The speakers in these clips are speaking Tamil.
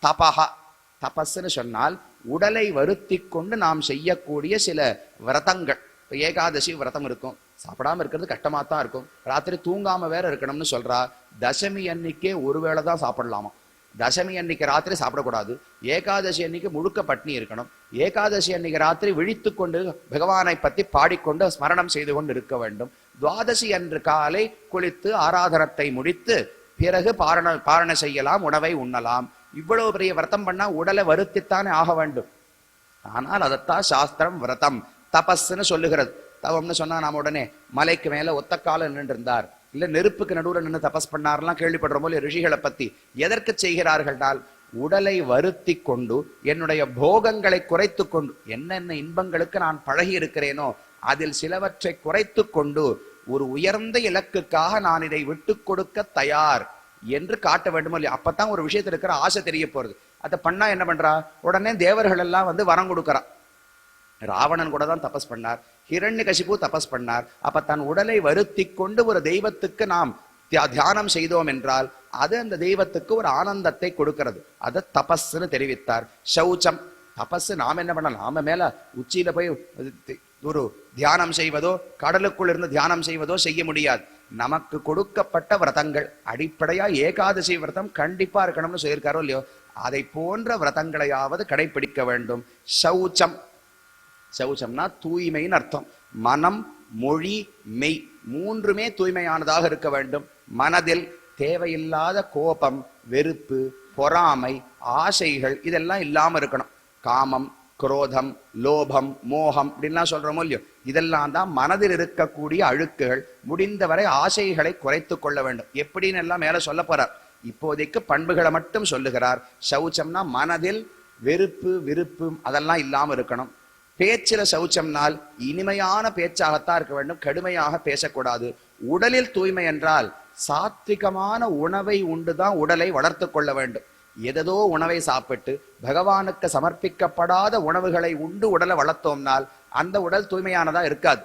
தபஹா, தபஸ்ன்னு சொன்னால் உடலை வருத்தி கொண்டு நாம் செய்யக்கூடிய சில விரதங்கள். இப்போ ஏகாதசி விரதம் இருக்கும், சாப்பிடாம இருக்கிறது கஷ்டமா தான் இருக்கும். ராத்திரி தூங்காம வேற இருக்கணும்னு சொல்றா. தசமி அன்னைக்கே ஒருவேளை தான் சாப்பிடலாமா. தசமி அன்னைக்கு ராத்திரி சாப்பிடக்கூடாது. ஏகாதசி அன்னைக்கு முழுக்க பட்னி இருக்கணும். ஏகாதசி அன்னைக்கு ராத்திரி விழித்து கொண்டு பகவானை பத்தி பாடிக்கொண்டு ஸ்மரணம் செய்து கொண்டு இருக்க வேண்டும். துவாதசி அன்று காலை குளித்து ஆராதனத்தை முடித்து பிறகு பாரண செய்யலாம், உணவை உண்ணலாம். இவ்வளவு பெரிய விரதம் பண்ணா உடலை வருத்தித்தானே ஆக வேண்டும். ஆனால் அதைத்தான் சாஸ்திரம் விரதம் தபஸ்ன்னு சொல்லுகிறது. தவம்னு சொன்னா நாம உடனே மலைக்கு மேல ஒத்தக்கால நின்று இருந்தார், இல்ல நெருப்புக்கு நடுவில் நின்று தபஸ் பண்ணார்லாம் கேள்விப்படுற போல ரிஷிகளை பத்தி. எதற்கு செய்கிறார்கள்னால் உடலை வருத்தி கொண்டு என்னுடைய போகங்களை குறைத்து கொண்டு, என்னென்ன இன்பங்களுக்கு நான் பழகி இருக்கிறேனோ அதில் சிலவற்றை குறைத்து கொண்டு ஒரு உயர்ந்த இலக்குக்காக நான் இதை விட்டு கொடுக்க தயார் என்று காட்ட வேண்டும் இல்லையா. அப்பதான் ஒரு விஷயத்துல இருக்கிற ஆசை தெரிய போறது. அதை பண்ணா என்ன பண்றா, உடனே தேவர்கள் எல்லாம் வந்து வரம் கொடுக்கறா. ராவணன் கூட தான் தபஸ் பண்ணார், ஹிரண்யகசிபு தபஸ் பண்ணார். அப்ப தன் உடலை வருத்தி கொண்டு ஒரு தெய்வத்துக்கு நாம் தியானம் செய்தோம் என்றால் அது அந்த தெய்வத்துக்கு ஒரு ஆனந்தத்தை கொடுக்கிறது. அதை தபஸ்ன்னு தெரிவித்தார். சௌச்சம், தபஸ் நாம என்ன பண்ணலாம், நாம மேல உச்சியில போய் ஒரு தியானம் செய்வதோ கடலுக்குள் இருந்து தியானம் செய்வதோ செய்ய முடியாது. நமக்கு கொடுக்கப்பட்ட விரதங்கள் அடிப்படையா ஏகாதசி விரதம் கண்டிப்பா இருக்கணும்னு சொல்லியிருக்காரோ இல்லையோ, அதை போன்ற விரதங்களையாவது கடைபிடிக்க வேண்டும். சௌச்சம், சௌச்சம்னா தூய்மைன்னு அர்த்தம். மனம், மொழி, மெய் மூன்றுமே தூய்மையானதாக இருக்க வேண்டும். மனதில் தேவையில்லாத கோபம், வெறுப்பு, பொறாமை, ஆசைகள் இதெல்லாம் இல்லாம இருக்கணும். காமம், குரோதம், லோபம், மோகம் அப்படின்லாம் சொல்றோமோ இல்லையோ, இதெல்லாம் தான் மனதில் இருக்கக்கூடிய அழுக்குகள். முடிந்தவரை ஆசைகளை குறைத்து கொள்ள வேண்டும். எப்படின்னு எல்லாம் மேல சொல்ல போறார். இப்போதைக்கு பண்புகளை மட்டும் சொல்லுகிறார். சௌச்சம்னா மனதில் வெறுப்பு, விருப்பு அதெல்லாம் இல்லாம இருக்கணும். பேச்சில சௌச்சம்னால் இனிமையான பேச்சாகத்தான் இருக்க வேண்டும், கடுமையாக பேசக்கூடாது. உடலில் தூய்மை என்றால் சாத்விகமான உணவை உண்டுதான் உடலை வளர்த்து கொள்ள வேண்டும். எதோ உணவை சாப்பிட்டு பகவானுக்கு சமர்ப்பிக்கப்படாத உணவுகளை உண்டு உடலை வளர்த்தோம்னால் அந்த உடல் தூய்மையானதா இருக்காது.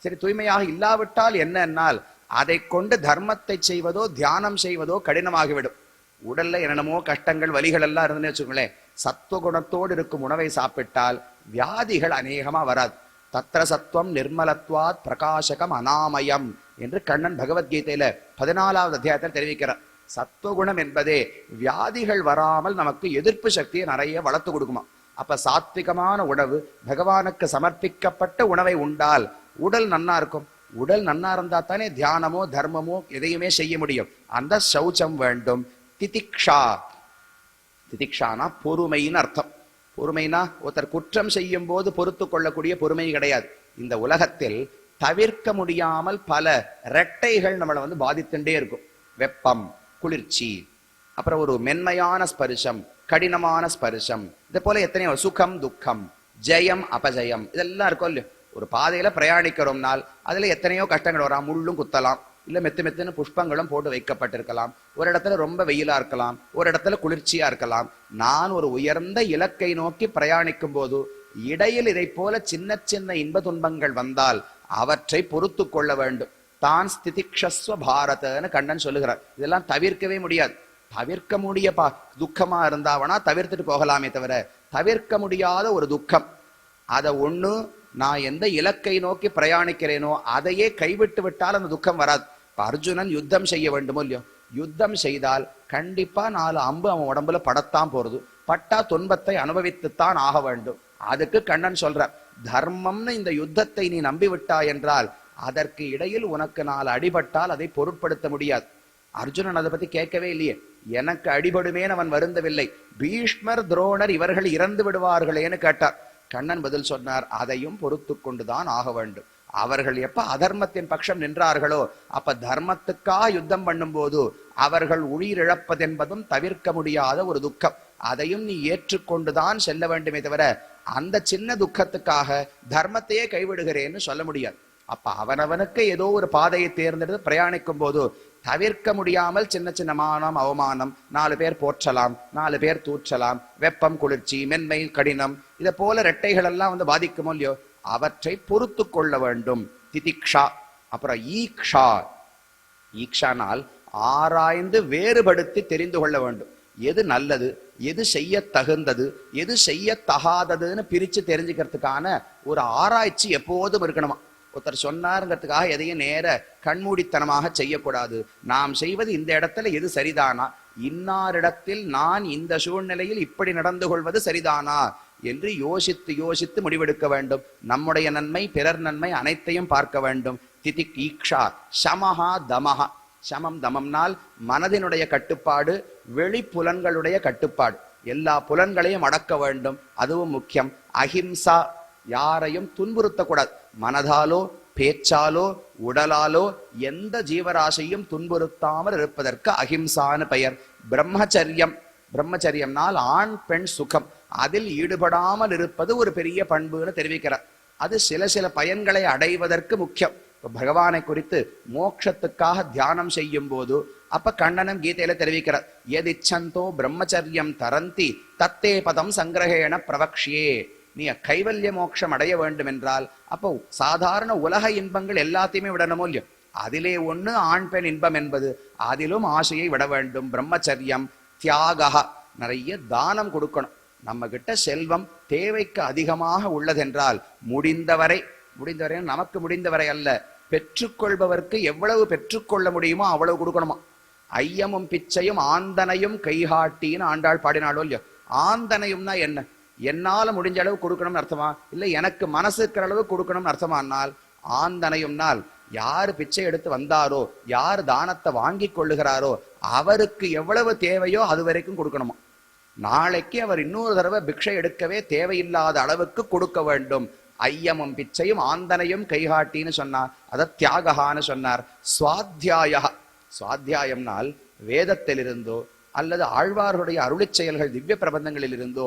சரி, தூய்மையாக இல்லாவிட்டால் என்னன்னால் அதை கொண்டு தர்மத்தை செய்வதோ தியானம் செய்வதோ கடினமாகிவிடும். உடல்ல என்னென்னமோ கஷ்டங்கள் வலிகள் எல்லாம் இருந்துன்னு வச்சுக்கோங்களேன், சத்துவகுணத்தோடு இருக்கும் உணவை சாப்பிட்டால் வியாதிகள் அநேகமா வராது. தத்ர சத்துவம் நிர்மலத்வாத் பிரகாசகம் அனாமயம் என்று கண்ணன் பகவத்கீதையில 14வது அத்தியாயத்தில் தெரிவிக்கிறார். சத்துவகுணம் என்பதே வியாதிகள் வராமல் நமக்கு எதிர்ப்பு சக்தியை நிறைய வளர்த்து கொடுக்குமா. அப்ப சாத்விகமான உணவு, பகவானுக்கு சமர்ப்பிக்கப்பட்ட உணவை உண்டால் உடல் நன்னா இருக்கும். உடல் நன்னா இருந்தா தானே தியானமோ தர்மமோ எதையுமே செய்ய முடியும். அந்த சௌச்சம் வேண்டும். திதிக்ஷா, திதிக்ஷானா பொறுமைன்னு அர்த்தம். பொறுமைனா ஒருத்தர் குற்றம் செய்யும் போது பொறுத்து கொள்ளக்கூடிய பொறுமை கிடையாது. இந்த உலகத்தில் தவிர்க்க முடியாமல் பல ரெட்டைகள் நம்மளை வந்து பாதித்துட்டே இருக்கும். வெப்பம், குளிர்ச்சி, அப்புறம் ஒரு மென்மையான ஸ்பர்ஷம், கடினமான ஸ்பர்ஷம், இதே போல எத்தனையோ சுகம் துக்கம், ஜெயம் அபஜயம் இதெல்லாம் இருக்கும் இல்லையோ. ஒரு பாதையில பிரயாணிக்கிறோம்னால் அதுல எத்தனையோ கஷ்டங்கள் வராம். முள்ளும் குத்தலாம், இல்ல மெத்து மெத்துன்னு புஷ்பங்களும் போட்டு வைக்கப்பட்டிருக்கலாம். ஒரு இடத்துல ரொம்ப வெயிலா இருக்கலாம், ஒரு இடத்துல குளிர்ச்சியா இருக்கலாம். நான் ஒரு உயர்ந்த இலக்கை நோக்கி பிரயாணிக்கும் போது இடையில் இதை போல சின்ன சின்ன இன்ப துன்பங்கள் வந்தால் அவற்றை பொறுத்து கொள்ள வேண்டும். தான் ஸ்திதிக்ஷஸ்வ பாரதன்னு கண்ணன் சொல்லுகிறார். இதெல்லாம் தவிர்க்கவே முடியாது. தவிர்க்க முடிய துக்கமா இருந்தாவனா தவிர்த்துட்டு போகலாமே தவிர தவிர்க்க முடியாத ஒரு துக்கம், அதை ஒண்ணு நான் எந்த இலக்கை நோக்கி பிரயாணிக்கிறேனோ அதையே கைவிட்டு விட்டால் அந்த துக்கம் வராது. இப்ப அர்ஜுனன் யுத்தம் செய்ய வேண்டுமோ இல்லையோ, யுத்தம் செய்தால் கண்டிப்பா 4 அம்பு அவன் உடம்புல படத்தான் போறது. பட்டா துன்பத்தை அனுபவித்துத்தான் ஆக வேண்டும். அதுக்கு கண்ணன் சொல்றார், தர்மம்னு இந்த யுத்தத்தை நீ நம்பி விட்டாய் என்றால் அதற்கு இடையில் உனக்கு 4 அடிபட்டால் அதை பொருட்படுத்த முடியாது. அர்ஜுனன் அதை பத்தி கேட்கவே இல்லையே. எனக்கு அடிபடுமேன் அவன் வருந்தவில்லை. பீஷ்மர், துரோணர் இவர்கள் இறந்து விடுவார்களேன்னு கேட்டார். கண்ணன் பதில் சொன்னார், அதையும் பொறுத்து கொண்டுதான் ஆக வேண்டும். அவர்கள் எப்ப அதர்மத்தின் பட்சம் நின்றார்களோ அப்ப தர்மத்துக்காக யுத்தம் பண்ணும் போது அவர்கள் உயிரிழப்பதென்பதும் தவிர்க்க முடியாத ஒரு துக்கம். அதையும் நீ ஏற்றுக்கொண்டுதான் செல்ல வேண்டுமே தவிர அந்த சின்ன துக்கத்துக்காக தர்மத்தையே கைவிடுகிறேன்னு சொல்ல முடியாது. அப்ப அவனவனுக்கு ஏதோ ஒரு பாதையை தேர்ந்தெடுத்து பிரயாணிக்கும் போது தவிர்க்க முடியாமல் சின்ன சின்ன மானம் அவமானம், 4 பேர் போற்றலாம், 4 பேர் தூற்றலாம், வெப்பம் குளிர்ச்சி, மென்மை கடினம், இதை போல ரெட்டைகள் எல்லாம் வந்து பாதிக்குமோ இல்லையோ, அவற்றை பொறுத்து கொள்ள வேண்டும். திதிக்ஷா. அப்புறம் ஈக்ஷா. ஈக்ஷானால் ஆராய்ந்து வேறுபடுத்தி தெரிந்து கொள்ள வேண்டும். எது நல்லது எது செய்ய தகுந்தது எது செய்ய தகாததுன்னு பிரிச்சு தெரிஞ்சுக்கிறதுக்கான ஒரு ஆராய்ச்சி எப்போதும் இருக்கணுமா. ஒருத்தர் சொன்னாருங்கிறதுக்காக எதையும் நேர கண்மூடித்தனமாக செய்யக்கூடாது. நாம் செய்வது இந்த இடத்துல எது சரிதானா, இன்னாரிடத்தில் நான் இந்த சூழ்நிலையில் இப்படி நடந்து கொள்வது சரிதானா என்று யோசித்து யோசித்து முடிவெடுக்க வேண்டும். நம்முடைய நன்மை பிறர் நன்மை அனைத்தையும் பார்க்க வேண்டும். திதிக் ஈக்ஷா சமஹா தமஹா. சமம் தமம்னால் மனதினுடைய கட்டுப்பாடு, வெளி புலன்களுடைய கட்டுப்பாடு, எல்லா புலன்களையும் அடக்க வேண்டும், அதுவும் முக்கியம். அஹிம்சா, யாரையும் துன்புறுத்தக்கூடாது. மனதாலோ பேச்சாலோ உடலாலோ எந்த ஜீவராசியும் துன்புறுத்தாமல் இருப்பதற்கு அஹிம்சான்னு பெயர். பிரம்மச்சரியம், பிரம்மச்சரியம்னால் ஆண் பெண் சுகம், அதில் ஈடுபடாமல் இருப்பது ஒரு பெரிய பண்புன்னு தெரிவிக்கிறார். அது சில சில பயன்களை அடைவதற்கு முக்கியம். பகவானை குறித்து மோட்சத்துக்காக தியானம் செய்யும் போது அப்ப கண்ணனும் கீதையில தெரிவிக்கிறார், எதிச்சந்தோ பிரம்மச்சரியம் தரந்தி தத்தே பதம் சங்கிரகேண பிரவக்ஷியே. நீ கைவல்ய மோட்சம் அடைய வேண்டும் என்றால் அப்போ சாதாரண உலக இன்பங்கள் எல்லாத்தையுமே விடணுமோ இல்லையோ, அதிலே ஒண்ணு ஆண் பெண் இன்பம் என்பது, அதிலும் ஆசையை விட வேண்டும். பிரம்மச்சரியம் தியாகா, நிறைய தானம் கொடுக்கணும். நம்ம கிட்ட செல்வம் தேவைக்கு அதிகமாக உள்ளதென்றால் முடிந்தவரை, முடிந்தவரை நமக்கு முடிந்தவரை அல்ல, பெற்றுக்கொள்பவருக்கு எவ்வளவு பெற்றுக்கொள்ள முடியுமோ அவ்வளவு கொடுக்கணுமா. ஐயமும் பிச்சையும் ஆந்தனையும் கைகாட்டின்னு ஆண்டாள் பாடினாலோ இல்லையோ. ஆந்தனையும்னா என்ன, என்னால முடிஞ்ச அளவு கொடுக்கணும்னு அர்த்தமா, இல்லை எனக்கு மனசு இருக்கிற அளவு கொடுக்கணும்னு அர்த்தமானால் ஆந்தனையும்னால் யார் பிச்சை எடுத்து வந்தாரோ, யார் தானத்தை வாங்கி கொள்ளுகிறாரோ அவருக்கு எவ்வளவு தேவையோ அது வரைக்கும் கொடுக்கணுமா. நாளைக்கு அவர் இன்னொரு தடவை பிக்ஷை எடுக்கவே தேவையில்லாத அளவுக்கு கொடுக்க வேண்டும். ஐயமும் பிச்சையும் ஆந்தனையும் கைகாட்டின்னு சொன்னார், அதை தியாகான்னு சொன்னார். சுவாத்தியாய, சுவாத்தியாயம்னால் வேதத்திலிருந்தோ அல்லது ஆழ்வார்களுடைய அருளிச் செயல்கள் திவ்ய பிரபந்தங்களில் இருந்தோ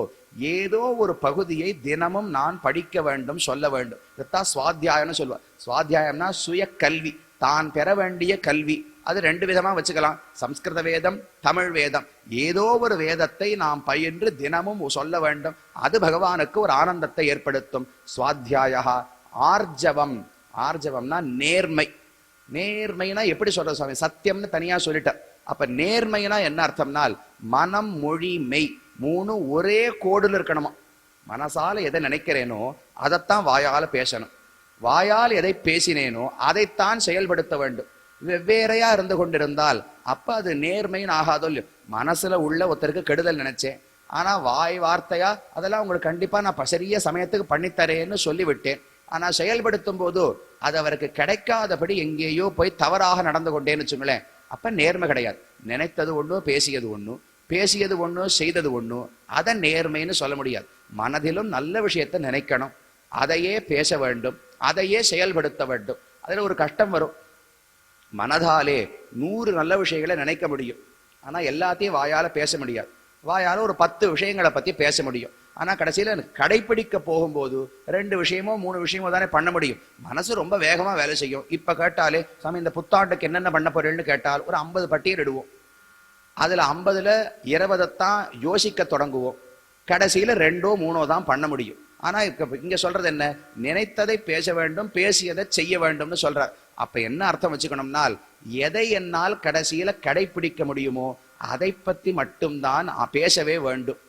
ஏதோ ஒரு பகுதியை தினமும் நான் படிக்க வேண்டும், சொல்ல வேண்டும். இதைத்தான் சுவாத்தியாயம்னு சொல்லுவார். சுவாத்தியாயம்னா சுய கல்வி, தான் பெற வேண்டிய கல்வி. அது ரெண்டு விதமா வச்சுக்கலாம், சம்ஸ்கிருத வேதம் தமிழ் வேதம். ஏதோ ஒரு வேதத்தை நாம் பயின்று தினமும் சொல்ல வேண்டும், அது பகவானுக்கு ஒரு ஆனந்தத்தை ஏற்படுத்தும். சுவாத்தியாயா. ஆர்ஜவம், ஆர்ஜவம்னா நேர்மை. நேர்மைனா எப்படி சொல்ற சுவாமி, சத்தியம்னு தனியா சொல்லிட்டார். அப்ப நேர்மைனா என்ன அர்த்தம்னால் மனம் மொழி மெய் மூணு ஒரே கோடுல இருக்கணுமா. மனசால எதை நினைக்கிறேனோ அதைத்தான் வாயால பேசணும், வாயால் எதை பேசினேனோ அதைத்தான் செயல்படுத்த வேண்டும். வெவ்வேறையா இருந்து கொண்டிருந்தால் அப்ப அது நேர்மைன்னு ஆகாதோ இல்லையோ. மனசுல உள்ள ஒருத்தருக்கு கெடுதல் நினைச்சேன், ஆனா வாய் வார்த்தையா அதெல்லாம் உங்களுக்கு கண்டிப்பா நான் சரிய சமயத்துக்கு பண்ணித்தரேன்னு சொல்லிவிட்டேன். ஆனா செயல்படுத்தும் போது அது அவருக்கு கிடைக்காதபடி எங்கேயோ போய் தவறாக நடந்து கொண்டேன்னு வச்சுங்களேன், அப்ப நேர்மை கிடையாது. நினைத்தது ஒண்ணு பேசியது ஒண்ணு, பேசியது ஒண்ணு செய்தது ஒண்ணு, அதை நேர்மைன்னு சொல்ல முடியாது. மனதிலும் நல்ல விஷயத்தை நினைக்கணும், அதையே பேச வேண்டும், அதையே செயல்படுத்த வேண்டும். அதுல ஒரு கஷ்டம் வரும். மனதாலே 100 நல்ல விஷயங்களை நினைக்க முடியும், ஆனா எல்லாத்தையும் வாயால பேச முடியாது. வாயால ஒரு 10 விஷயங்களை பத்தி பேச முடியும், ஆனா கடைசியில கடைப்பிடிக்க போகும்போது 2 விஷயமோ 3 விஷயமோ தானே பண்ண முடியும். மனசு ரொம்ப வேகமா வேலை செய்யும். இப்ப கேட்டாலே சாமி இந்த புத்தாண்டுக்கு என்னென்ன பண்ண போறேன்னு கேட்டால் ஒரு 50 பட்டியலிடுவோம். அதுல 50ல 20 யோசிக்க தொடங்குவோம். கடைசியில 2ஓ 3ஓ தான் பண்ண முடியும். ஆனா இங்க சொல்றது என்ன, நினைத்ததை பேச வேண்டும், பேசியதை செய்ய வேண்டும்னு சொல்றார். அப்ப என்ன அர்த்தம் வச்சுக்கணும்னால், எதை என்னால் கடைசியில கடைபிடிக்க முடியுமோ அதை பத்தி மட்டும்தான் பேசவே வேண்டும்.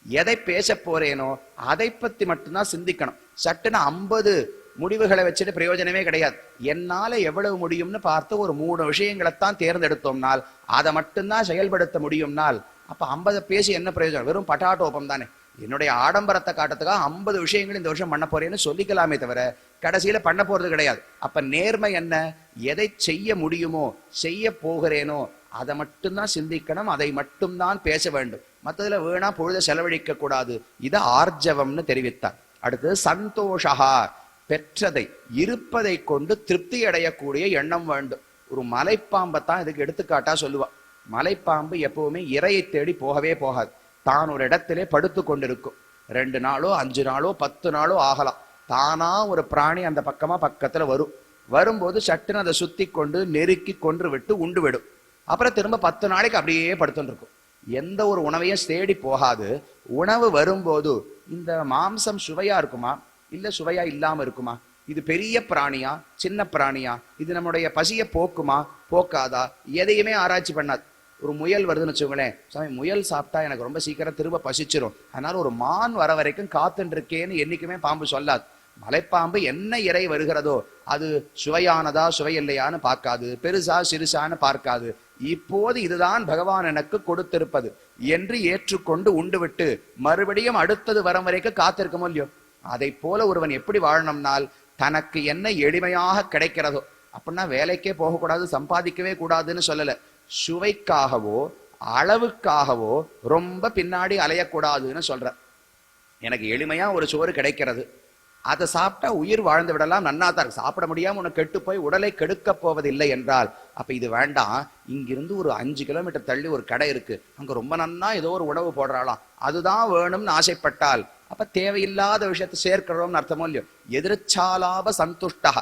எதை பேச போறேனோ அதை பத்தி மட்டும்தான் சிந்திக்கணும். சட்டுன்னு 50 முடிவுகளை வச்சுட்டு பிரயோஜனமே கிடையாது. என்னால எவ்வளவு முடியும்னு பார்த்து ஒரு 3 விஷயங்களைத்தான் தேர்ந்தெடுத்தோம்னால் அதை மட்டும்தான் செயல்படுத்த முடியும்னால் அப்ப 50 பேசி என்ன பிரயோஜனம், வெறும் பட்டாட்டோப்பம் தானே. என்னுடைய ஆடம்பரத்தை காட்டுறதுக்காக 50 விஷயங்கள் இந்த வருஷம் பண்ண போறேன்னு சொல்லிக்கலாமே தவிர கடைசியில பண்ண போறது கிடையாது. அப்ப நேர்மை என்ன, எதை செய்ய முடியுமோ செய்ய போகிறேனோ அதை மட்டும்தான் சிந்திக்கணும், அதை மட்டும்தான் பேச வேண்டும். மற்றதுல வேணா பொழுத செலவழிக்க கூடாது. இதை ஆர்ஜவம்னு தெரிவித்தார். அடுத்தது சந்தோஷா, பெற்றதை இருப்பதை கொண்டு திருப்தி அடையக்கூடிய எண்ணம் வேண்டும். ஒரு மலைப்பாம்பைத்தான் இதுக்கு எடுத்துக்காட்டா சொல்லுவா. மலைப்பாம்பு எப்பவுமே இரையை தேடி போகவே போகாது. தான் ஒரு இடத்திலே படுத்து கொண்டிருக்கும். 2 நாளோ 5 நாளோ 10 நாளோ ஆகலாம். தானா ஒரு பிராணி அந்த பக்கமா பக்கத்துல வரும். வரும்போது சட்டுன்னு அதை சுத்தி கொண்டு நெருக்கி கொன்று விட்டு உண்டு விடும். அப்புறம் திரும்ப 10 நாளைக்கு அப்படியே படுத்துட்டு இருக்கும். எந்த ஒரு உணவையும் தேடி போகாது. உணவு வரும்போது இந்த மாம்சம் சுவையா இருக்குமா இல்ல சுவையா இல்லாம இருக்குமா, இது பெரிய பிராணியா சின்ன பிராணியா, இது நம்முடைய பசியை போக்குமா போக்காதா, எதையுமே ஆராய்ச்சி பண்ணாது. ஒரு முயல் வருதுன்னு வச்சுக்கோங்களேன், சாமி முயல் சாப்பிட்டா எனக்கு ரொம்ப சீக்கிரம் திரும்ப பசிச்சிரும், அதனால ஒரு மான் வர வரைக்கும் காத்துட்டு இருக்கேன்னு என்னைக்குமே பாம்பு சொல்லாது. மலைப்பாம்பு என்ன இறை வருகிறதோ அது சுவையானதா சுவையில்லையான்னு பார்க்காது, பெருசா சிறுசான்னு பார்க்காது. இப்போது இதுதான் பகவான் எனக்கு கொடுத்திருப்பது என்று ஏற்றுக்கொண்டு உண்டு விட்டு மறுபடியும் அடுத்தது வரும் வரைக்கும் காத்திருக்க முடியும். அதை போல ஒருவன் எப்படி வாழணும்னால், தனக்கு என்ன எளிமையாக கிடைக்கிறதோ, அப்படின்னா வேலைக்கே போகக்கூடாது, சம்பாதிக்கவே கூடாதுன்னு சொல்லல, சுவைக்காகவோ அளவுக்காகவோ ரொம்ப பின்னாடி அலையக்கூடாதுன்னு சொல்ற. எனக்கு எளிமையா ஒரு சோறு கிடைக்கிறது, அதை சாப்பிட்டா உயிர் வாழ்ந்து விடலாம், நன்னா தான் இருக்கு, சாப்பிட முடியாம உனக்கு கெட்டு போய் உடலை கெடுக்க போவதில்லை என்றால் அப்ப இது வேண்டாம். இங்கிருந்து ஒரு 5 கிலோமீட்டர் தள்ளி ஒரு கடை இருக்கு, அங்க ரொம்ப நன்னா ஏதோ ஒரு உணவு போடுறாளாம், அதுதான் வேணும்னு ஆசைப்பட்டால் அப்ப தேவையில்லாத விஷயத்தை சேர்க்கிறோம்னு அர்த்தமோ இல்லையோ. எதிர்ச்சாலாப சந்துஷ்டா,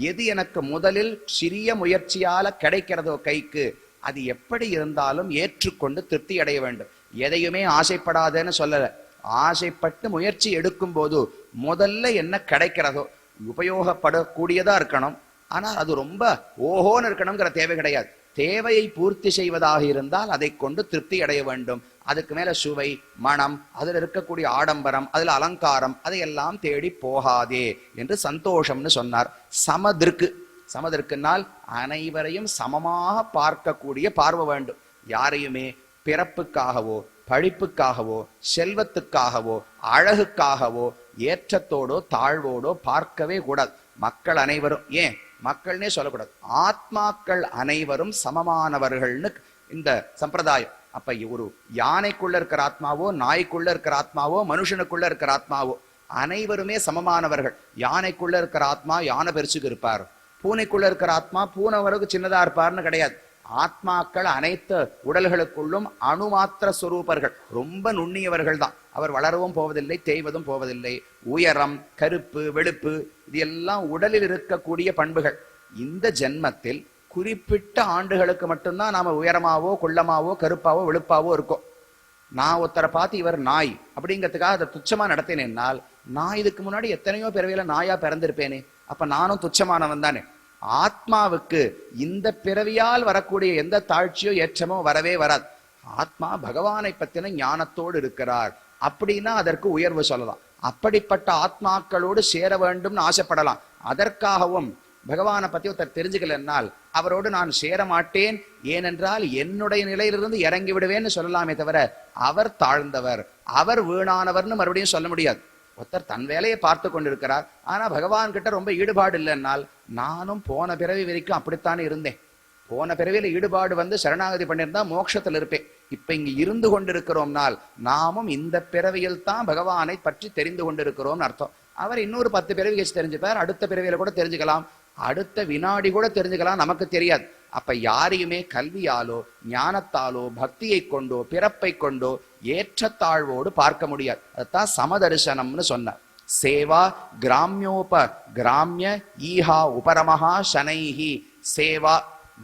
எது எனக்கு முதலில் சிறிய முயற்சியால கிடைக்கிறதோ கைக்கு, அது எப்படி இருந்தாலும் ஏற்றுக்கொண்டு திருப்தி அடைய வேண்டும். எதையுமே ஆசைப்படாதேன்னு சொல்லல, ஆசைப்பட்டு முயற்சி எடுக்கும் போது முதல்ல என்ன கிடைக்கிறதோ உபயோகப்படக்கூடியதா இருக்கணும். ஆனா அது ரொம்ப ஓஹோன்னு இருக்கணுங்கிற தேவை கிடையாது. தேவையை பூர்த்தி செய்வதாக இருந்தால் அதை கொண்டு திருப்தி அடைய வேண்டும். அதுக்கு மேல சுவை, மனம், அதுல இருக்கக்கூடிய ஆடம்பரம், அதுல அலங்காரம், அதையெல்லாம் தேடி போகாதே என்று சந்தோஷம்னு சொன்னார். சமதிற்கு, சமதிற்குனால் அனைவரையும் சமமாக பார்க்கக்கூடிய பார்வை வேண்டும். யாரையுமே பிறப்புக்காகவோ படிப்புக்காகவோ செல்வத்துக்காகவோ அழகுக்காகவோ ஏற்றத்தோடோ தாழ்வோடோ பார்க்கவே கூடாது. மக்கள் அனைவரும், ஏன் மக்கள்னே சொல்லக்கூடாது, ஆத்மாக்கள் அனைவரும் சமமானவர்கள்னு இந்த சம்பிரதாயம். அப்ப ஒரு யானைக்குள்ள இருக்கிற ஆத்மாவோ, நாய்க்குள்ள இருக்கிற ஆத்மாவோ, மனுஷனுக்குள்ள இருக்கிற ஆத்மாவோ அனைவருமே சமமானவர்கள். யானைக்குள்ள இருக்கிற ஆத்மா யானை பெருசுக்கு இருப்பார், பூனைக்குள்ள இருக்கிற ஆத்மா பூனை வரைக்கும் சின்னதா இருப்பார்னு கிடையாது. ஆத்மாக்கள் அனைத்து உடல்களுக்குள்ளும் அணுமாத்திர ஸ்வரூபர்கள், ரொம்ப நுண்ணியவர்கள் தான். அவர் வளரவும் போவதில்லை, தேய்வதும் போவதில்லை. உயரம், கருப்பு, வெளுப்பு, இது எல்லாம் உடலில் இருக்கக்கூடிய பண்புகள். இந்த ஜென்மத்தில் குறிப்பிட்ட ஆண்டுகளுக்கு மட்டும்தான் நாம உயரமாவோ குள்ளமாவோ கருப்பாவோ வெளுப்பாவோ இருக்கோம். நான் ஒருத்தரை பார்த்து இவர் நாய் அப்படிங்கிறதுக்காக அதை துச்சமா நடத்தினேன்னால், நான் இதுக்கு முன்னாடி எத்தனையோ பிறவியில நாயா பிறந்திருப்பேனே, அப்ப நானும் துச்சமானவன் தானே. ஆத்மாவுக்கு இந்த பிறவியால் வரக்கூடிய எந்த தாழ்ச்சியோ ஏற்றமோ வரவே வராது. ஆத்மா பகவானை பத்தின ஞானத்தோடு இருக்கிறார் அப்படின்னா அதற்கு உயர்வு சொல்லலாம். அப்படிப்பட்ட ஆத்மாக்களோடு சேர வேண்டும்னு ஆசைப்படலாம். அதற்காகவும் பகவானை பத்தி ஒருத்தர் தெரிஞ்சுக்கலன்னால் அவரோடு நான் சேர மாட்டேன், ஏனென்றால் என்னுடைய நிலையிலிருந்து இறங்கி விடுவேன்னு சொல்லலாமே தவிர அவர் தாழ்ந்தவர், அவர் வீணானவர்னு மறுபடியும் சொல்ல முடியாது. ஒருத்தர் தன் வேலையை பார்த்து கொண்டிருக்கிறார், ஆனா பகவான் கிட்ட ரொம்ப ஈடுபாடு இல்லைன்னால், நானும் போன பிறவி வரைக்கும் அப்படித்தானே இருந்தேன், போன பிறவியில ஈடுபாடு வந்து சரணாகதி பண்ணியிருந்தா மோட்சத்தில் இருப்பேன், இப்ப இங்க இருந்து கொண்டிருக்கிறோம்னால் நாமும் இந்த பிறவியில் தான் பகவானை பற்றி தெரிந்து கொண்டிருக்கிறோம்னு அர்த்தம். அவர் இன்னொரு 10 பிறவி கழிச்சு தெரிஞ்சுப்பார், அடுத்த பிறவியில கூட தெரிஞ்சுக்கலாம், அடுத்த வினாடி கூட தெரிஞ்சுக்கலாம், நமக்கு தெரியாது. அப்ப யாரையுமே கல்வியாலோ ஞானத்தாலோ பக்தியை கொண்டோ பிறப்பை கொண்டோ ஏற்றத்தாழ்வோடு பார்க்க முடியாது. அதுதான் சமதர்சனம்னு சொன்னார். சேவா கிராமியோப கிராமிய ஈஹா உபரமஹா சனைஹி. சேவா,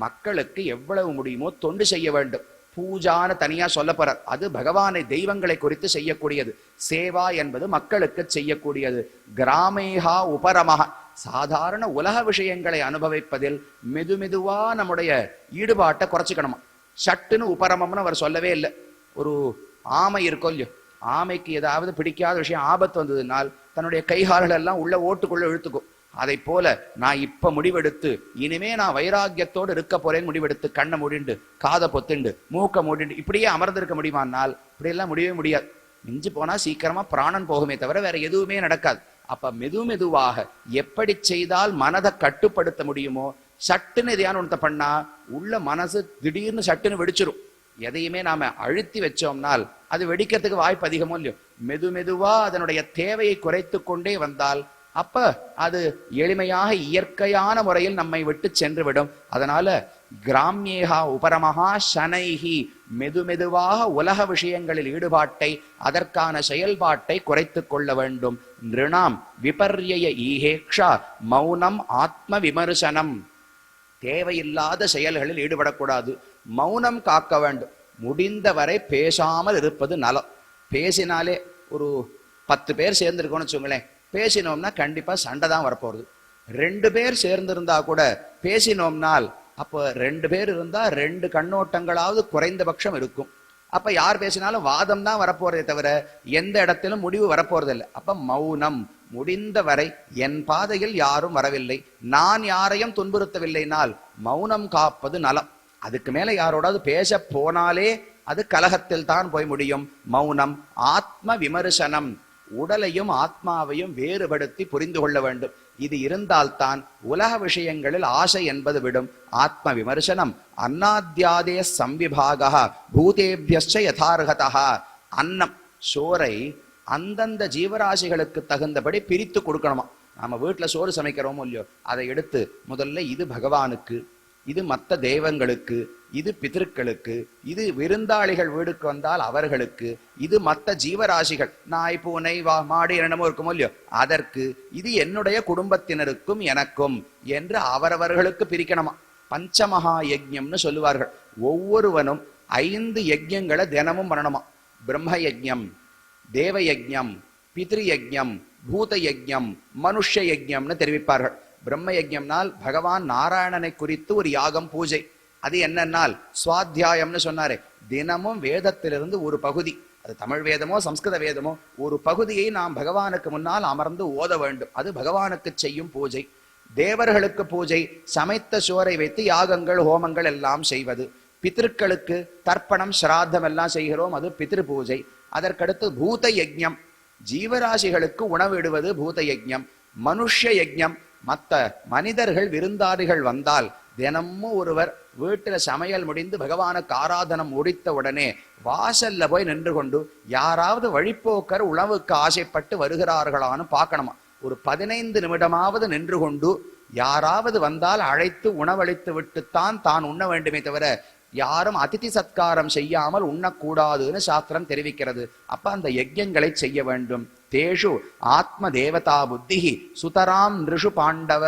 மக்களுக்கு எவ்வளவு முடியுமோ தொண்டு செய்ய வேண்டும். பூஜான்னு தனியா சொல்ல போறார், அது பகவானை தெய்வங்களை குறித்து செய்யக்கூடியது. சேவா என்பது மக்களுக்கு செய்யக்கூடியது. கிராமேஹா உபரமஹா, சாதாரண உலக விஷயங்களை அனுபவிப்பதில் மெதுவா நம்முடைய ஈடுபாட்டை குறைச்சிக்கணுமா. சட்டுன்னு உபரமம்னு அவர் சொல்லவே இல்லை. ஒரு ஆமை இருக்கோ இல்லையோ, ஆமைக்கு ஏதாவது பிடிக்காத விஷயம் ஆபத்து வந்ததுனால் தன்னுடைய கைகால்கள் எல்லாம் உள்ள ஓட்டுக்குள்ள இழுத்துக்கும். அதை போல நான் இப்ப முடிவெடுத்து இனிமே நான் வைராக்கியத்தோடு இருக்க போறேன் முடிவெடுத்து கண்ணை மூடிண்டு காதை பொத்துண்டு மூக்க மூடிண்டு இப்படியே அமர்ந்திருக்க முடியுமானால் இப்படியெல்லாம் முடியவே முடியாது. மிஞ்சி போனா சீக்கிரமா பிராணன் போகுமே தவிர வேற எதுவுமே நடக்காது. அப்ப மெதுவாக எப்படி செய்தால் மனதை கட்டுப்படுத்த முடியுமோ, சட்டுன்னு எதையான ஒன்றத்தை பண்ணா உள்ள மனசு திடீர்னு சட்டுன்னு வெடிச்சிரும். எதையுமே நாம அழுத்தி வச்சோம்னால் அது வெடிக்கிறதுக்கு வாய்ப்பு அதிகமோ இல்லையோ. மெதுவா அதனுடைய தேவையை குறைத்து கொண்டே வந்தால் அப்ப அது எளிமையாக இயற்கையான முறையில் நம்மை விட்டு சென்று விடும். அதனால கிராமியேகா உபரமஹா சனைஹி, மெதுவாக உலக விஷயங்களில் ஈடுபாட்டை அதற்கான செயல்பாட்டை குறைத்து கொள்ள வேண்டும். நிருணாம் விபர்யய ஈஹேக்ஷா மௌனம் ஆத்ம விமர்சனம். தேவையில்லாத செயல்களில் ஈடுபடக்கூடாது, மௌனம் காக்க வேண்டும். முடிந்தவரை பேசாமல் இருப்பது நலம். பேசினாலே ஒரு 10 பேர் சேர்ந்துருக்கோம்னு வச்சுங்களேன், பேசினோம்னா கண்டிப்பா சண்டை தான் வரப்போறது. 2 பேர் சேர்ந்திருந்தா கூட பேசினோம்னால் அப்போ 2 பேர் இருந்தா 2 கண்ணோட்டங்களாவது குறைந்தபட்சம் இருக்கும். அப்ப யார் பேசினாலும் வாதம் தான் வரப்போறதே தவிர எந்த இடத்திலும் முடிவு வரப்போறது இல்லை. அப்ப மௌனம், முடிந்தவரை என் பாதையில் யாரும் வரவில்லை, நான் யாரையும் துன்புறுத்தவில்லைனால் மௌனம் காப்பது நலம். அதுக்கு மேல யாரோடாவது பேச போனாலே அது கலகத்தில் தான் போய் முடியும். மௌனம், ஆத்ம விமர்சனம், உடலையும் ஆத்மாவையும் வேறுபடுத்தி புரிந்து கொள்ள வேண்டும். இது இருந்தால்தான் உலக விஷயங்களில் ஆசை என்பது விடும். ஆத்ம விமர்சனம், அன்னாத்யாதே சம்விபாகா பூதேபியஸ்ச யதார்ஹதா. அன்னம், சோறை அந்தந்த ஜீவராசிகளுக்கு தகுந்தபடி பிரித்து கொடுக்கணுமா. நம்ம வீட்டுல சோறு சமைக்கிறோமோ இல்லையோ, அதை எடுத்து முதல்ல இது பகவானுக்கு, இது மற்ற தெய்வங்களுக்கு, இது பிதர்களுக்கு, இது விருந்தாளிகள் வீடுக்கு வந்தால் அவர்களுக்கு, இது மற்ற ஜீவராசிகள் நாய் பூனை மாடு என்னமோ இருக்குமோ இல்லையோ அதற்கு, இது என்னுடைய குடும்பத்தினருக்கும் எனக்கும் என்று அவரவர்களுக்கு பிரிக்கணுமா. பஞ்சமகா யஜ்யம்னு சொல்லுவார்கள். ஒவ்வொருவனும் 5 யஜ்யங்களை தினமும் பண்ணணுமா. பிரம்ம யஜ்யம், தேவ யஜ்யம், பித்ரு யஜ்யம், பூத யஜ்யம், மனுஷ யஜ்யம்னு தெரிவிப்பார்கள். பிரம்ம யஜ்யம்னால் பகவான் நாராயணனை குறித்து ஒரு யாகம், பூஜை. அது என்னன்னால் சுவாத்தியாயம்னு சொன்னாரே, தினமும் வேதத்திலிருந்து ஒரு பகுதி, அது தமிழ் வேதமோ சம்ஸ்கிருத வேதமோ, ஒரு பகுதியை நாம் பகவானுக்கு முன்னால் அமர்ந்து ஓத வேண்டும். அது பகவானுக்கு செய்யும் பூஜை. தேவர்களுக்கு பூஜை, சமைத்த சோரை வைத்து யாகங்கள் ஹோமங்கள் எல்லாம் செய்வது. பித்ருக்களுக்கு தர்ப்பணம் சிராத்தம் எல்லாம் செய்கிறோம், அது பித்ரு பூஜை. அதற்கடுத்து பூத யஜ்யம், ஜீவராசிகளுக்கு உணவிடுவது பூத யஜ்யம். மனுஷ யஜ்யம், மற்ற மனிதர்கள் விருந்தாளிகள் வந்தால் தினமும் ஒருவர் வீட்டுல சமையல் முடிந்து பகவானுக்கு ஆராதனம் முடித்த உடனே வாசல்ல போய் நின்று கொண்டு யாராவது வழிப்போக்கர் உணவுக்கு ஆசைப்பட்டு வருகிறார்களான்னு பார்க்கணுமா. ஒரு 15 நிமிடமாவது நின்று கொண்டு யாராவது வந்தால் அழைத்து உணவளித்து விட்டுத்தான் தான் உண்ண வேண்டுமே தவிர யாரும் அதிதி சத்காரம் செய்யாமல் உண்ணக்கூடாதுன்னு சாஸ்திரம் தெரிவிக்கிறது. அப்ப அந்த யஜ்யங்களை செய்ய வேண்டும். தேஷு ஆத்ம தேவதா புத்திஹி சுதராம் நிருஷு பாண்டவ.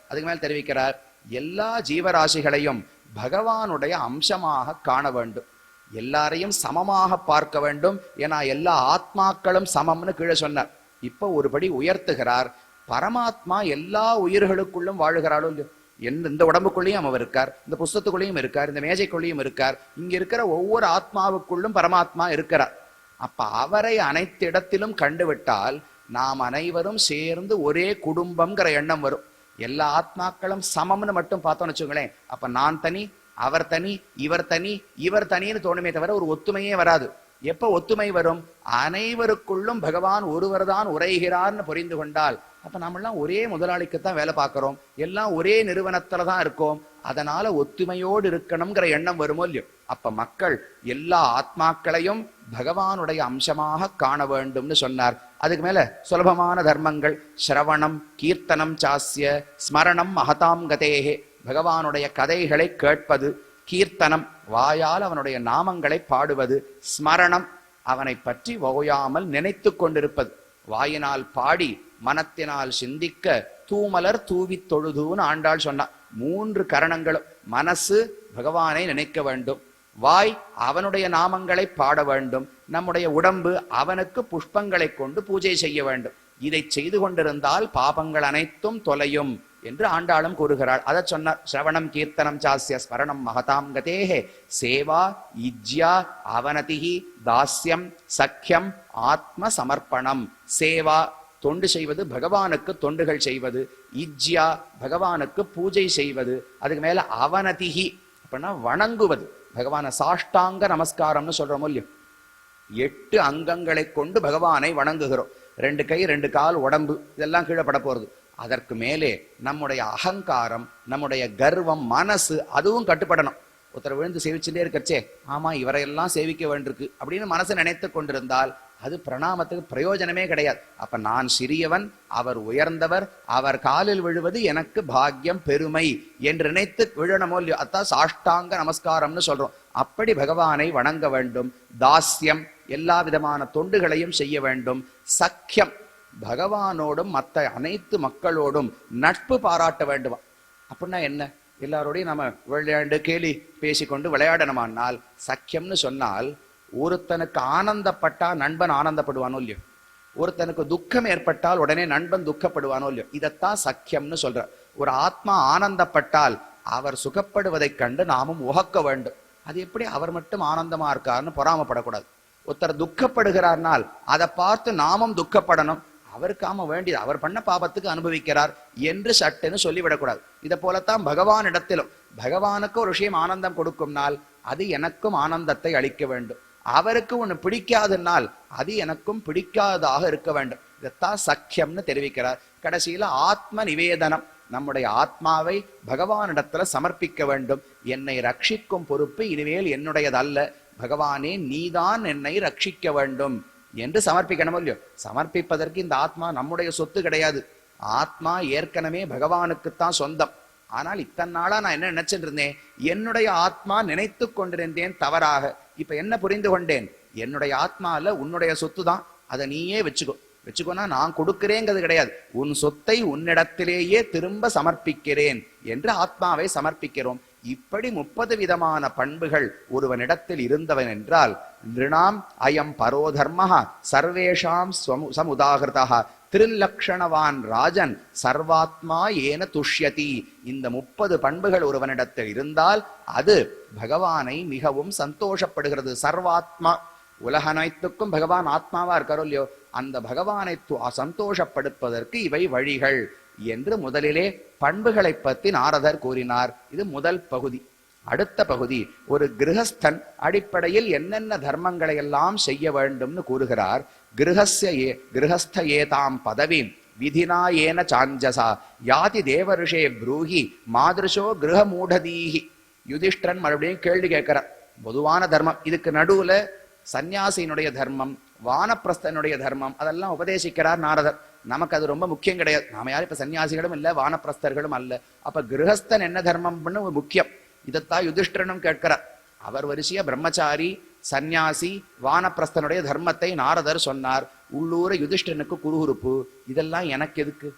அதுக்கு மேல் தெரிவிக்கிறார், எல்லா ஜீவராசிகளையும் பகவானுடைய அம்சமாக காண வேண்டும், எல்லாரையும் சமமாக பார்க்க வேண்டும். ஏன்னா எல்லா ஆத்மாக்களும் சமம்னு கீழே சொன்னார். இப்ப ஒருபடி உயர்த்துகிறார். பரமாத்மா எல்லா உயிர்களுக்குள்ளும் வாழுகிறாளோ இல்லையோ, இந்த உடம்புக்குள்ளேயும் அவர் இருக்கார், இந்த புஸ்தத்துக்குள்ளேயும் இருக்கார், இந்த மேஜைக்குள்ளேயும் இருக்கார், இங்க இருக்கிற ஒவ்வொரு ஆத்மாவுக்குள்ளும் பரமாத்மா இருக்கிறார். அப்ப அவரை அனைத்து இடத்திலும் கண்டுவிட்டால் நாம் அனைவரும் சேர்ந்து ஒரே குடும்பம்ங்கிற எண்ணம் வரும். எல்லா ஆத்மாக்களும் சமம்னு மட்டும் பார்த்தோம்னு வச்சுங்களேன், அப்ப நான் தனி, அவர் தனி, இவர் தனி, இவர் தனின்னு தோணுமே தவிர ஒரு ஒத்துமையே வராது. எப்ப ஒத்துமை வரும்? அனைவருக்குள்ளும் பகவான் ஒருவர் தான் உரைகிறார்னு புரிந்து கொண்டால், அப்ப நம்மெல்லாம் ஒரே முதலாளிக்குத்தான் வேலை பார்க்கிறோம், எல்லாம் ஒரே நிறுவனத்துல தான் இருக்கோம், அதனால ஒத்துமையோடு இருக்கணுங்கிற எண்ணம் வருமோ இல்லையோ. அப்ப மக்கள் எல்லா ஆத்மாக்களையும் பகவானுடைய அம்சமாக காண வேண்டும்னு சொன்னார். அதுக்கு மேல சுலபமான தர்மங்கள், சிரவணம், கீர்த்தனம், சாஸ்ய ஸ்மரணம் மகதாம் கதேகே, பகவானுடைய கதைகளை கேட்பது, கீர்த்தனம் வாயால் அவனுடைய நாமங்களை பாடுவது, ஸ்மரணம் அவனை பற்றி ஓயாமல் நினைத்து கொண்டிருப்பது, வாயினால் பாடி மனத்தினால் சிந்திக்க தூமலர் தூவி தொழுதுன்னு ஆண்டாள் சொன்னார். 3 கரணங்களும், மனசு பகவானை நினைக்க வேண்டும், வாய் அவனுடைய நாமங்களை பாட வேண்டும், நம்முடைய உடம்பு அவனுக்கு புஷ்பங்களை கொண்டு பூஜை செய்ய வேண்டும். இதை செய்து கொண்டிருந்தால் பாபங்கள் அனைத்தும் தொலையும் என்று ஆண்டாளும் கூறுகிறாள். அதை சொன்னார். சிரவணம் கீர்த்தனம் சாஸ்ய ஸ்மரணம் மகதாம் கதேஹே சேவா இஜ்யா அவனதிஹி தாஸ்யம் சக்கியம் ஆத்ம சமர்ப்பணம். சேவா தொண்டு செய்வது, பகவானுக்கு தொண்டுகள் செய்வது, இஜ்யா பகவானுக்கு பூஜை செய்வது, அதுக்கு மேல அவனதிஹி அப்படின்னா வணங்குவது, பகவான சாஷ்டாங்க நமஸ்காரம்னு சொல்றோமோ இல்லையோ, 8 அங்கங்களை கொண்டு பகவானை வணங்குகிறோம். 2 கை 2 கால் உடம்பு இதெல்லாம் கீழே பட போறது. அதற்கு மேலே நம்முடைய அகங்காரம், நம்முடைய கர்வம், மனசு அதுவும் கட்டுப்படணும். ஒருத்தர் விழுந்து சேவிச்சுட்டே இருக்கச்சே, ஆமா இவரையெல்லாம் சேவிக்க வேண்டியிருக்கு அப்படின்னு மனசை நினைத்து கொண்டிருந்தால் அது பிரணாமத்துக்கு பிரயோஜனமே கிடையாது. அப்ப நான் சிறியவன், அவர் உயர்ந்தவர், அவர் காலில் விழுவது எனக்கு பாக்கியம் பெருமை என்று நினைத்து விழணுமோ இல்லையோ, அதான் சாஷ்டாங்க நமஸ்காரம்னு சொல்றோம். அப்படி பகவானை வணங்க வேண்டும். தாஸ்யம் எல்லா விதமான தொண்டுகளையும் செய்ய வேண்டும். சக்கியம் பகவானோடும் மற்ற அனைத்து மக்களோடும் நட்பு பாராட்ட வேண்டுமா. அப்படின்னா என்ன? எல்லாரோடையும் நம்ம விளையாண்டு கேலி பேசிக்கொண்டு விளையாடணுமானால் சக்கியம்னு சொன்னால், ஒருத்தனுக்கு ஆனந்தப்பட்டா நண்பன் ஆனந்தப்படுவானோ இல்லையோ, ஒருத்தனுக்கு துக்கம் ஏற்பட்டால் உடனே நண்பன் துக்கப்படுவானோ இல்லையோ, இதைத்தான் சக்கியம்னு சொல்ற. ஒரு ஆத்மா ஆனந்தப்பட்டால் அவர் சுகப்படுவதைக் கண்டு நாமும் உகக்க வேண்டும். அது எப்படி அவர் மட்டும் ஆனந்தமா இருக்காருன்னு பொறாமப்படக்கூடாது. ஒருத்தர் துக்கப்படுகிறார்னால் அதை பார்த்து நாமும் துக்கப்படணும். அவருக்காம வேண்டியது, அவர் பண்ண பாபத்துக்கு அனுபவிக்கிறார் என்று சட்டுன்னு சொல்லிவிடக்கூடாது. இதை போலத்தான் பகவான் இடத்திலும், பகவானுக்கு ஒரு விஷயம் ஆனந்தம் கொடுக்கும்னால் அது எனக்கும் ஆனந்தத்தை அளிக்க வேண்டும். அவருக்கு ஒண்ணு பிடிக்காதுனால் அது எனக்கும் பிடிக்காததாக இருக்க வேண்டும். இதைத்தான் சக்கியம்னு தெரிவிக்கிறார். கடைசியில ஆத்ம நிவேதனம், நம்முடைய ஆத்மாவை பகவானிடத்துல சமர்ப்பிக்க வேண்டும். என்னை ரட்சிக்கும் பொறுப்பு இனிமேல் என்னுடையதல்ல, பகவானே நீதான் என்னை ரட்சிக்க வேண்டும் என்று சமர்ப்பிக்கணும் இல்லையோ. சமர்ப்பிப்பதற்கு இந்த ஆத்மா நம்முடைய சொத்து கிடையாது. ஆத்மா ஏற்கனவே பகவானுக்குத்தான் சொந்தம். ஆனால் இத்தனை நாளா நான் என்ன நினைச்சிட்டு இருந்தேன், என்னுடைய ஆத்மா நினைத்து கொண்டிருந்தேன் தவறாக. இப்ப என்ன புரிந்து கொண்டேன், என்னுடைய ஆத்மால உன்னுடைய சொத்து தான், அதை நீயே வச்சுக்கோனா நான் கொடுக்கிறேங்கிறது கிடையாது. உன் சொத்தை உன்னிடத்திலேயே திரும்ப சமர்ப்பிக்கிறேன் என்று ஆத்மாவை சமர்ப்பிக்கிறோம். இப்படி 30 விதமான பண்புகள் ஒருவனிடத்தில் இருந்தவன் என்றால், நிருணாம் அயம் பரோதர்மஹ சர்வேஷாம் சமுதாகிருதஹ திருலக்ஷணவான் ராஜன் சர்வாத்மா ஏன துஷ்யதி. இந்த 30 பண்புகள் ஒருவனிடத்தில் இருந்தால் அது பகவானை மிகவும் சந்தோஷப்படுகிறது. சர்வாத்மா, உலக அனைத்துக்கும் பகவான் ஆத்மாவா இருக்காரோ இல்லையோ, அந்த பகவானை சந்தோஷப்படுத்துவதற்கு இவை வழிகள் என்று முதலிலே பண்புகளை பற்றி நாரதர் கூறினார். இது முதல் பகுதி. அடுத்த பகுதி, ஒரு கிரகஸ்தன் அடிப்படையில் என்னென்ன தர்மங்களை எல்லாம் செய்ய வேண்டும்னு கூறுகிறார். கிரகஸ்த ஏதாம் பதவீம் விதினா ஏன சாஞ்சசா யாதி தேவருஷே ப்ரூஹி மாதிருஷோ கிரக மூடதீஹி. யுதிஷ்டிரன் மறுபடியும் கேள்வி கேட்கிறார். பொதுவான தர்மம், இதுக்கு நடுவுல சன்னியாசியினுடைய தர்மம், வானப்பிரஸ்தனுடைய தர்மம், அதெல்லாம் உபதேசிக்கிறார் நாரதர். நமக்கு அது ரொம்ப முக்கியம் கிடையாது. நாம யாரும் இப்ப சன்னியாசிகளும் இல்ல, வானப்பிரஸ்தர்களும் அல்ல. அப்ப கிரகஸ்தன் என்ன தர்மம்னு முக்கியம். இதைத்தான் யுதிஷ்டிரனும் கேட்கிறார். அவர் வரிசையா பிரம்மச்சாரி, சன்னியாசி, வானப்பிரஸ்தனுடைய தர்மத்தை நாரதர் சொன்னார். உள்ளூர யுதிஷ்டிரனுக்கு குறுகுறுப்பு. இதெல்லாம் எனக்கு எதுக்கு,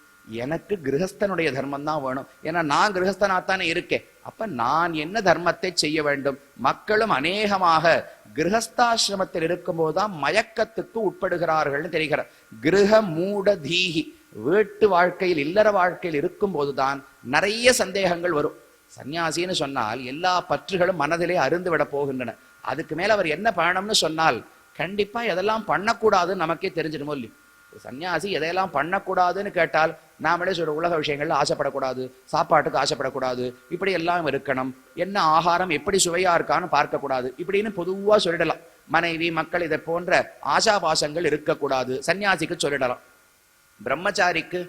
எனக்கு கிரகஸ்தனுடைய தர்மம் தான் வேணும். ஏன்னா நான் கிரகஸ்தனாத்தானே இருக்கேன். அப்ப நான் என்ன தர்மத்தை செய்ய வேண்டும்? மக்களும் அநேகமாக கிரகஸ்தாசிரமத்தில் இருக்கும் போதுதான் மயக்கத்துக்கு உட்படுகிறார்கள் தெரிகிறார். கிரக மூட தீஹி, வீட்டு வாழ்க்கையில் இல்லற வாழ்க்கையில் இருக்கும் போதுதான் நிறைய சந்தேகங்கள் வரும். சன்னியாசின்னு சொன்னால் எல்லா பற்றுகளும் மனதிலே அருந்து விட போகின்றன. அதுக்கு மேல அவர் என்ன பண்ணணும்னு சொன்னால் கண்டிப்பா எதெல்லாம் பண்ணக்கூடாதுன்னு நமக்கே தெரிஞ்சிடுமோ இல்லையோ. சன்னியாசி எதையெல்லாம் பண்ணக்கூடாதுன்னு கேட்டால் நாமளே சொல்ற, உலக விஷயங்கள்ல ஆசைப்படக்கூடாது, சாப்பாட்டுக்கு ஆசைப்படக்கூடாது, இப்படி எல்லாம் இருக்கணும், என்ன ஆகாரம் எப்படி சுவையா இருக்கான்னு பார்க்கக்கூடாது, இப்படின்னு பொதுவா சொல்லிடலாம். மனைவி மக்கள் இதை போன்ற ஆசாபாசங்கள் இருக்கக்கூடாது சன்னியாசிக்கு சொல்லிடலாம். பிரம்மச்சாரிக்கு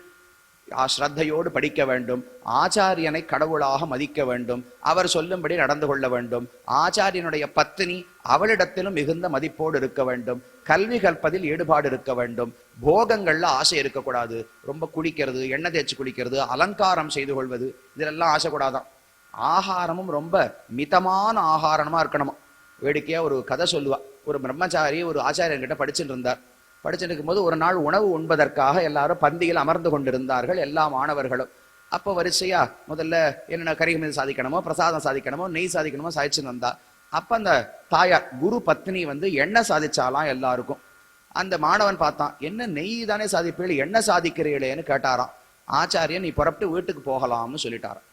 ஸ்ரத்தையோடு படிக்க வேண்டும், ஆச்சாரியனை கடவுளாக மதிக்க வேண்டும், அவர் சொல்லும்படி நடந்து கொள்ள வேண்டும், ஆச்சாரியனுடைய பத்தினி அவளிடத்திலும் மிகுந்த மதிப்போடு இருக்க வேண்டும், கல்வி கற்பதில் ஈடுபாடு இருக்க வேண்டும், போகங்கள்ல ஆசை இருக்கக்கூடாது, ரொம்ப குளிக்கிறது, எண்ணெய் தேய்ச்சி குளிக்கிறது, அலங்காரம் செய்து கொள்வது, இதெல்லாம் ஆசைக்கூடாதான். ஆகாரமும் ரொம்ப மிதமான ஆகாரமா இருக்கணுமா. வேடிக்கையா ஒரு கதை சொல்லுவா. ஒரு பிரம்மச்சாரி ஒரு ஆச்சாரியன்கிட்ட படிச்சுட்டு இருந்தார். படிச்சுட்டு இருக்கும்போது ஒரு நாள் உணவு உண்பதற்காக எல்லாரும் பந்தியில் அமர்ந்து கொண்டிருந்தார்கள், எல்லா மாணவர்களும். அப்போ வரிசையா முதல்ல என்னென்ன கரிகமீது சாதிக்கணுமோ, பிரசாதம் சாதிக்கணுமோ, நெய் சாதிக்கணுமோ சாதிச்சுன்னு வந்தா. அப்ப அந்த தாயார் குரு பத்னி எண்ணெய் சாதிச்சாலாம் எல்லாருக்கும். அந்த மாணவன் பார்த்தான், என்ன நெய் தானே சாதிப்பீள், எண்ணெய் சாதிக்கிறீங்களேன்னு கேட்டாராம். ஆச்சாரியன் நீ புறப்பட்டு வீட்டுக்கு போகலாம்னு சொல்லிட்டாராம்.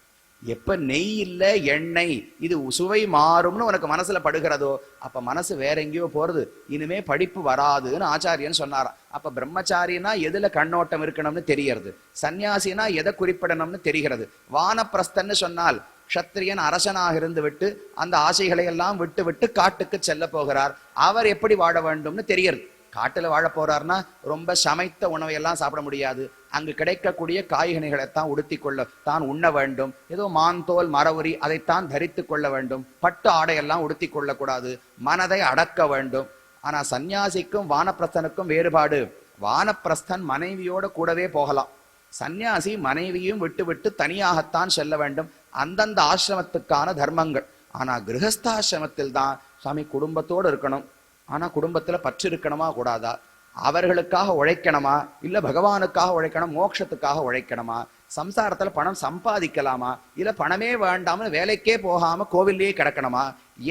எப்ப நெய் இல்ல எண்ணெய் இது சுவை மாறும்னு உனக்கு மனசுல படுகிறதோ அப்ப மனசு வேற எங்கேயோ போறது, இனிமே படிப்பு வராதுன்னு ஆச்சாரியன் சொன்னாராம். அப்ப பிரம்மச்சாரினா எதுல கண்ணோட்டம் இருக்கணும்னு தெரியறது, சன்னியாசினா எதை குறிப்பிடணும்னு தெரிகிறது. வானப்பிரஸ்தன்னு சொன்னால் க்ஷத்திரியன் அரசனாக இருந்து விட்டு அந்த ஆசைகளை எல்லாம் விட்டு விட்டு காட்டுக்கு செல்ல போகிறார். அவர் எப்படி வாழ வேண்டும்னு தெரியறது. காட்டுல வாழ போறாருன்னா ரொம்ப சமைத்த உணவையெல்லாம் சாப்பிட முடியாது. அங்கு கிடைக்கக்கூடிய காய்கனிகளைத்தான் உடுத்தி கொள்ள தான் உண்ண வேண்டும். ஏதோ மான்தோல் மரவுரி அதைத்தான் தரித்து கொள்ள வேண்டும். பட்டு ஆடையெல்லாம் உடுத்தி கொள்ளக்கூடாது. மனதை அடக்க வேண்டும். ஆனா சன்னியாசிக்கும் வானப்பிரஸ்தனுக்கும் வேறுபாடு. வானப்பிரஸ்தன் மனைவியோட கூடவே போகலாம். சன்னியாசி மனைவியும் விட்டு விட்டு தனியாகத்தான் செல்ல வேண்டும். அந்தந்த ஆசிரமத்துக்கான தர்மங்கள். ஆனா கிரகஸ்தாசிரமத்தில் தான் சுவாமி குடும்பத்தோடு இருக்கணும். ஆனா குடும்பத்துல பற்று இருக்கணுமா கூடாதா, அவர்களுக்காக உழைக்கணுமா, இல்ல பகவானுக்காக உழைக்கணும், மோட்சத்துக்காக உழைக்கணுமா, சம்சாரத்துல பணம் சம்பாதிக்கலாமா, இல்ல பணமே வேண்டாம வேலைக்கே போகாம கோவில்லையே கிடக்கணுமா,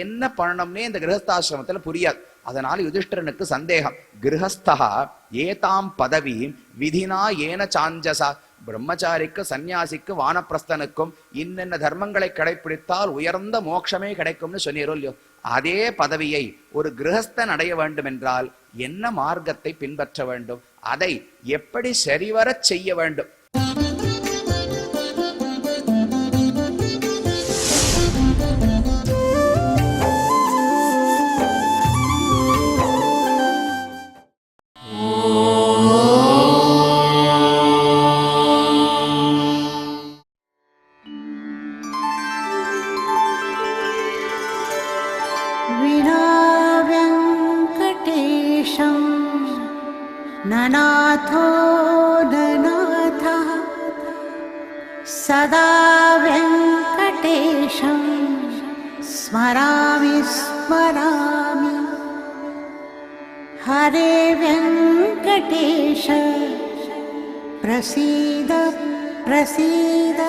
என்ன பண்ணணும்னே இந்த கிரகஸ்தாசிரமத்துல புரியாது. அதனால யுதிஷ்டிரனுக்கு சந்தேகம். கிரகஸ்தா ஏதாம் பதவி விதினா ஏன சாஞ்சசா, பிரம்மச்சாரிக்கு, சன்னியாசிக்கு, வானப்பிரஸ்தனுக்கும் இன்னென்ன தர்மங்களை கடைபிடித்தால் உயர்ந்த மோட்சமே கிடைக்கும்னு சொன்னீரோ இல்லையோ, அதே பதவியை ஒரு கிரகஸ்தன் அடைய வேண்டும் என்றால் என்ன மார்க்கத்தை பின்பற்ற வேண்டும், அதை எப்படி சரிவரச் செய்ய வேண்டும்? ननाथो ननाथः सदा वेङ्कटेशं स्मरामि स्मरामि। हरे वेङ्कटेश प्रसीद प्रसीद,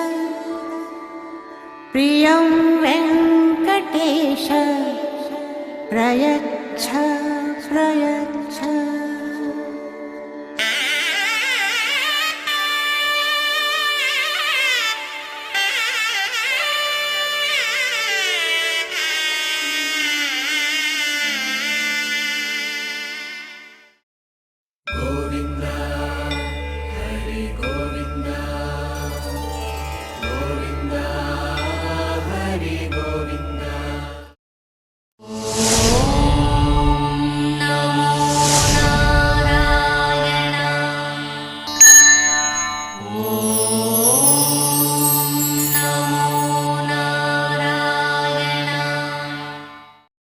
प्रियं वेङ्कटेश प्रयच्छ प्रयच्छ।